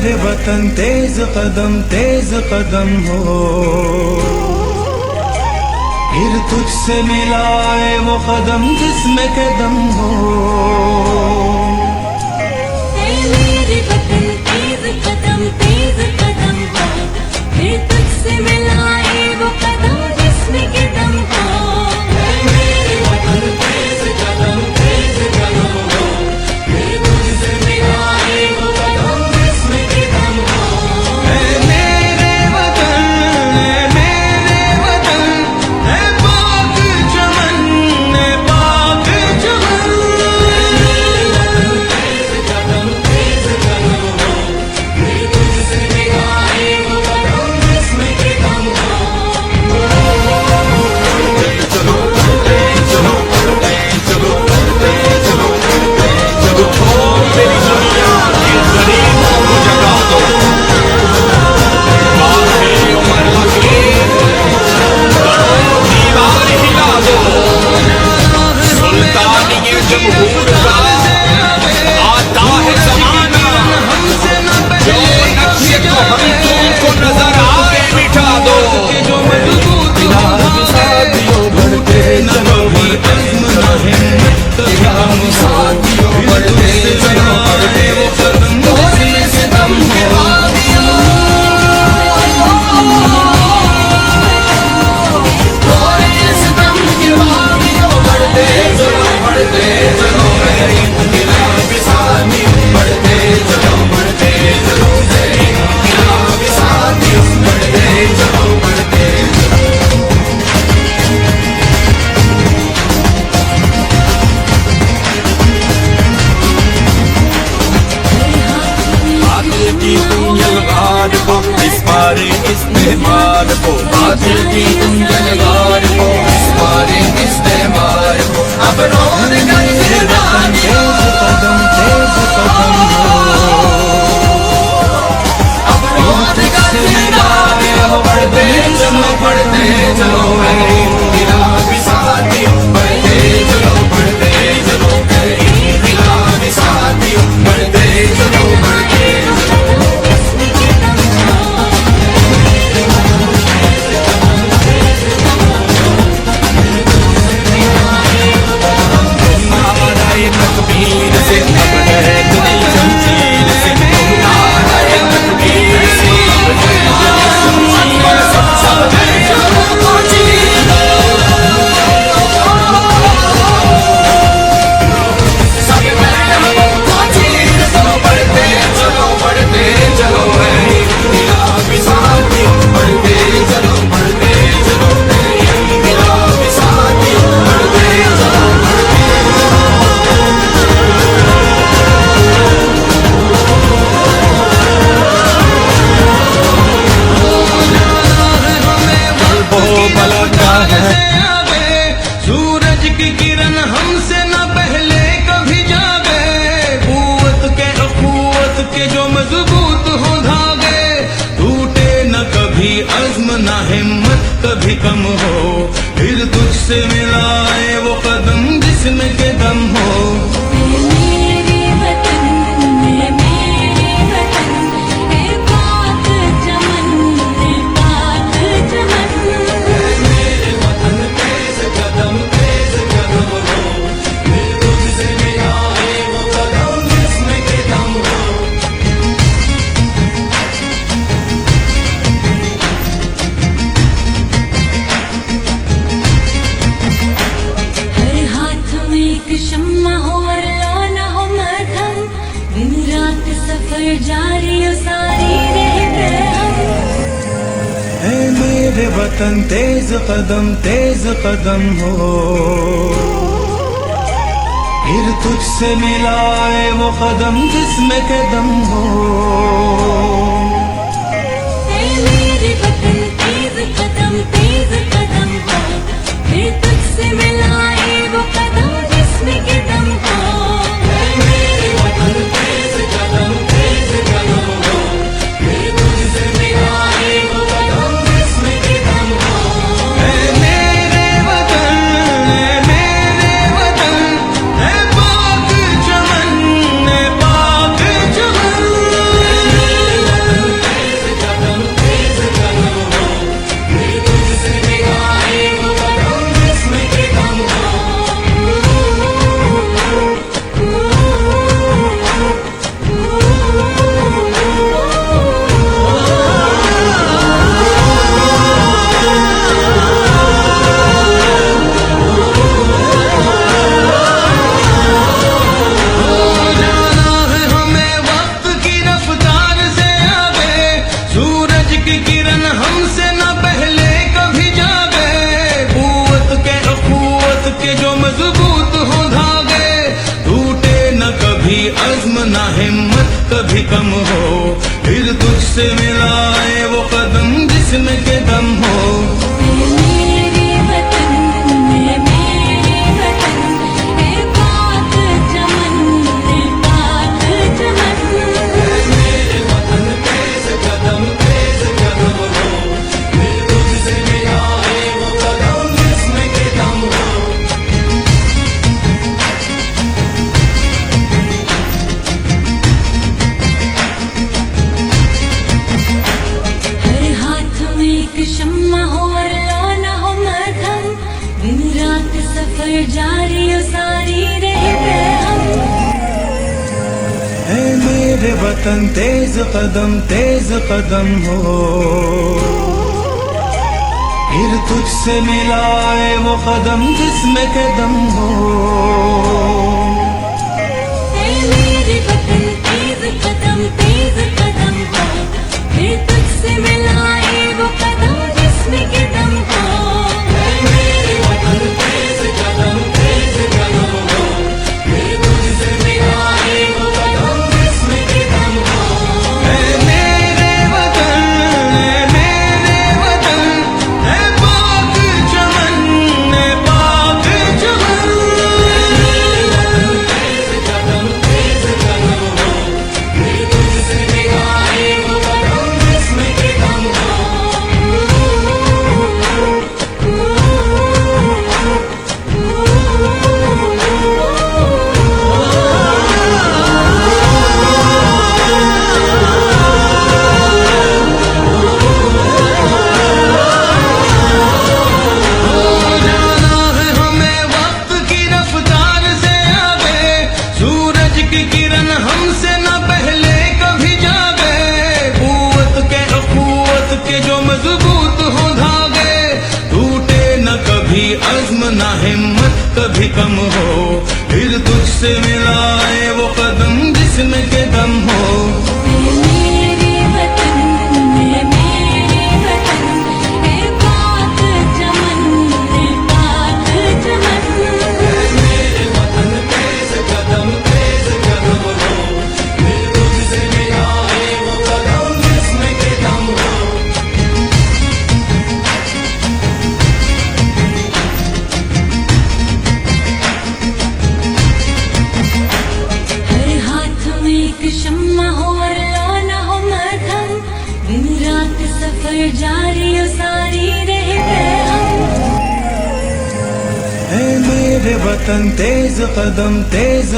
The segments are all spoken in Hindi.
मेरे वतन तेज कदम हो, फिर तुझसे मिलाए वो कदम जिसमें के दम हो। मेरे वतन तेज कदम हो, फिर तुझसे मिलाए वो कदम जिसमें के दम हो। मेरे वतन तेज कदम हो, फिर तुझसे मिलाए वो कदम जिसमें के दम हो। मेरे वतन है पाक चमन, है पाक चमन। तेज कदम हो, फिर तुझसे मिलाए वो कदम जिसमें के दम हो। मेरी दुनिया के गरीबों को जगा दो, बातें उमर लकीर दीवार हिला दो। सुल्तानिये जमहूर का आता है ज़माना, जो नक्शे को हम तुमको नजर आए मिटा दो। जो मजबूत साथियों बढ़ते चलो, अज़्म न हिम्मत कभी कम साथियों बढ़ते चलो, वो कदम जिसमें से दम हो। इस्तेमाल को बातिल की तुम जलगार को, इस बारे इस्तेमाल को अब रोन गए रानियों। तेज कदम हो, अब रोन गए रानियों। बढ़ते चलो इनकलाबी साथियों, बढ़ते चलो इनकलाबी साथियों, बढ़ते चलो तकबीर से अब है नई जंजीर से, नारे तकबीर से अब है नई जंजीर से। बढ़ते चलो इनकलाबी साथियों, बढ़ते चलो इनकलाबी साथियों, बढ़ते चलो। सूरज की किरण हमसे न पहले कभी जागे, कुव्वत के जो मजबूत हो धागे, टूटे न कभी अज़्म न हिम्मत कभी कम हो, फिर तुझसे मिलाए वो कदम जिसमें के दम हो। मेरे वतन है पाक चमन, है पाक चमन। मेरे वतन तेज कदम हो, फिर तुझसे मिलाए वो कदम जिसमें के दम हो। हर हाथ में एक शम्मा हो और लौना हो मरहम, दिन रात सफर जारी हो सारी रहते हम। है मेरे वतन तेज कदम हो, फिर तुझसे मिलाए वो कदम जिसमें के दम हो। मेरे वतन तेज कदम हो, फिर तुझसे मिलाए वो कदम जिसमें के दम हो। मेरे वतन तेज कदम हो, फिर तुझसे मिलाए वो कदम जिसमें के दम हो। मेरे वतन है पाक चमन, है पाक चमन। ना हिम्मत कभी कम हो, फिर तुझसे मिलाए वो कदम जिसमें के दम हो। मेरे वतन मेरे वतन है पाक चमन है पाक चमन। मेरे वतन तेज कदम हो, फिर तुझसे मिलाए वो कदम जिसमें के दम हो। हर हाथ में एक शम्मा हो और लौना हो मरहम, दिन रात सफर जारी हो सारी रहते हम। है मेरे वतन तेज कदम हो, फिर तुझसे मिलाए वो कदम जिसमें के दम हो। है मेरे वतन तेज कदम हो, फिर तुझसे मिलाए वो कदम जिसमें के दम हो। मेरे वतन तेज कदम हो, फिर तुझसे मिलाए वो कदम जिसमें के दम हो। मेरे वतन है पाक चमन है पाक चमन। तेज कदम हो, फिर तुझसे मिलाए वो कदम जिसमें के दम हो। जाना है हमें वक्त की रफ्तार से आगे, सूरज की किरण हमसे न पहले कभी जागे। कुव्वत के जो मजबूत हो धागे, टूटे न कभी अज़्म न हिम्मत कभी कम हो, फिर तुझसे मिलाए वो कदम जिसमें के दम हो। मेरे वतन है पाक चमन है पाक चमन। मेरे वतन तेज कदम हो, फिर तुझसे मिलाए वो कदम जिसमें के दम हो। हर हाथ में एक शम्मा हो और लौना हो मरहम, दिन रात सफर जारी हो सारी रहते हम। है मेरे वतन तेज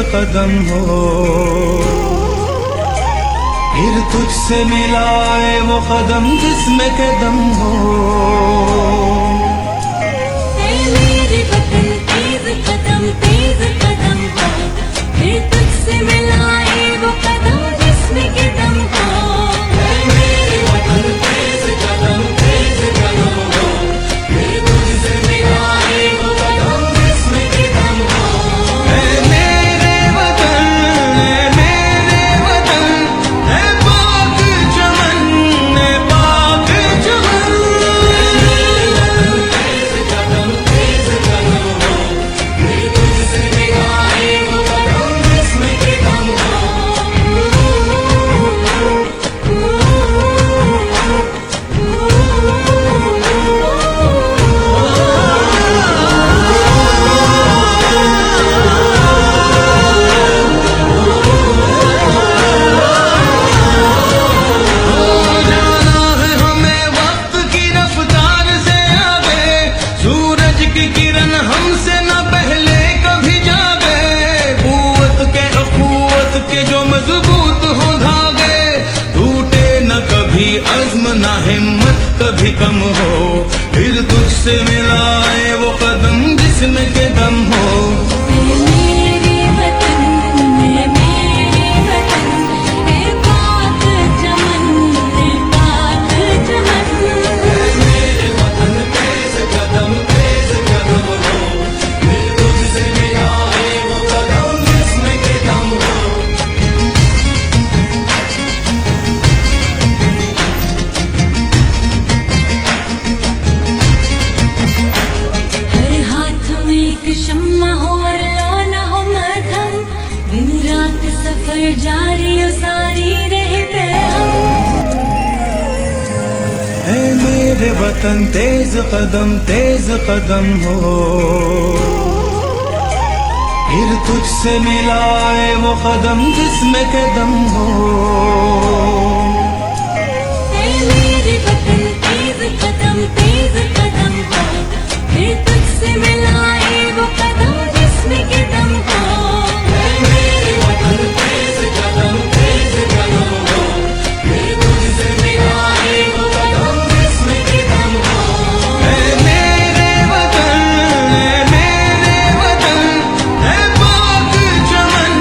कदम हो, फिर तुझसे मिलाए वो कदम जिसमें के दम हो। है मेरे वतन तेज कदम हो, फिर तुझसे मिलाए वो कदम जिसमें के दम हो। मेरे वतन तेज कदम हो, फिर तुझसे मिलाए वो कदम जिसमें के दम हो। मेरे वतन है पाक चमन है पाक चमन। तेज कदम हो, फिर तुझसे मिलाए वो कदम जिसमें के दम हो। जाना है हमें वक्त की रफ्तार से आगे, सूरज की किरण हमसे न पहले कभी जागे। कुव्वत के जो मजबूत हो धागे, टूटे न कभी अज़्म न हिम्मत कभी कम हो, फिर तुझसे मिलाए वो कदम जिसमें के दम हो। मेरे वतन है पाक चमन है पाक चमन। मेरे वतन तेज कदम हो, फिर तुझसे मिलाए वो कदम जिसमें के दम हो। हर हाथ में एक रात सफर जारी और सारी रहते हम। है मेरे वतन तेज कदम हो, फिर तुझसे मिलाए वो कदम जिसमें कदम हो। है मेरे वतन तेज कदम हो, फिर तुझसे मिलाए वो कदम जिसमें कदम हो। है मेरे वतन तेज कदम हो, फिर तुझसे मिलाए वो कदम जिसमें कदम हो। है मेरे वतन है पाक चमन,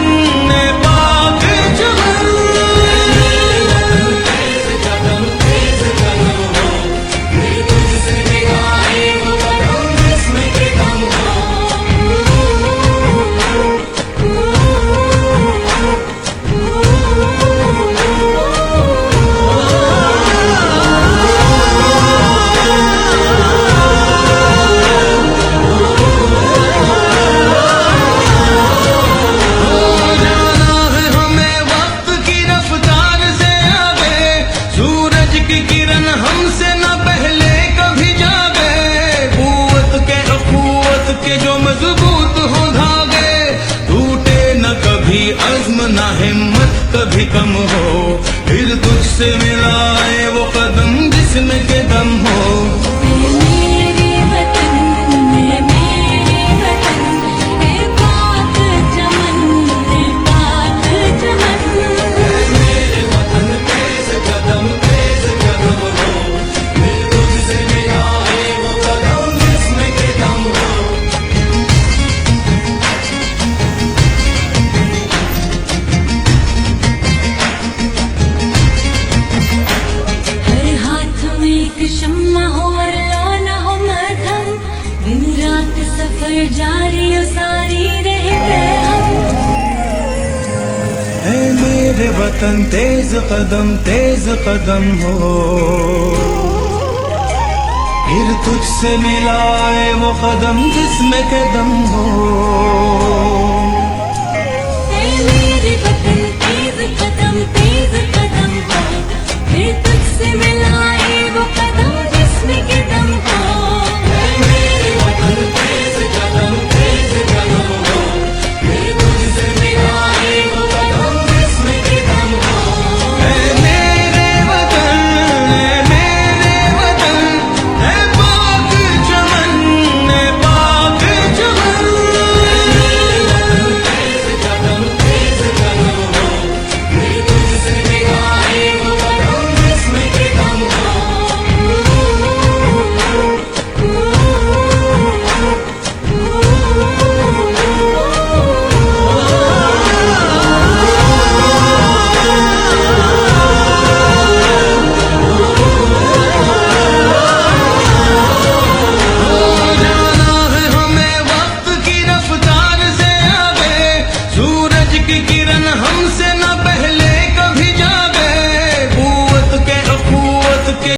है पाक चमन। तेज कदम हो, फिर तुझसे मिलाए वो कदम जिसमें कदम हो। जाना है हमें वक्त की रफ्तार से आगे, सूरज की किरण हमसे न पहले कभी जागे। कुव्वत के जो मजबूत हो धागे, टूटे न कभी अज़्म न हिम्मत कभी कम हो। फिर तुझसे मिलाए वो कदम जिसमें के दम हो। मेरे वतन है पाक चमन, है पाक चमन। मेरे वतन तेज कदम हो, फिर तुझसे मिलाए वो कदम जिसमें के दम हो। हर हाथ में एक शम्मा हो और लौना हो मरहम, दिन रात सफर जारी और सारी रहते हम। है मेरे वतन तेज कदम हो, फिर तुझसे मिलाए वो कदम जिसमें कदम हो। है मेरे वतन तेज कदम हो, फिर तुझसे मिलाए वो कदम जिसमें कदम हो। है मेरे वतन तेज कदम हो, फिर तुझसे मिलाए वो कदम जिसमें कदम हो। है मेरे वतन है पाक चमन, है पाक चमन। तेज कदम हो, फिर तुझसे मिलाए वो कदम जिसमें कदम हो। जाना है हमें वक्त की रफ्तार से आगे, सूरज की किरण हमसे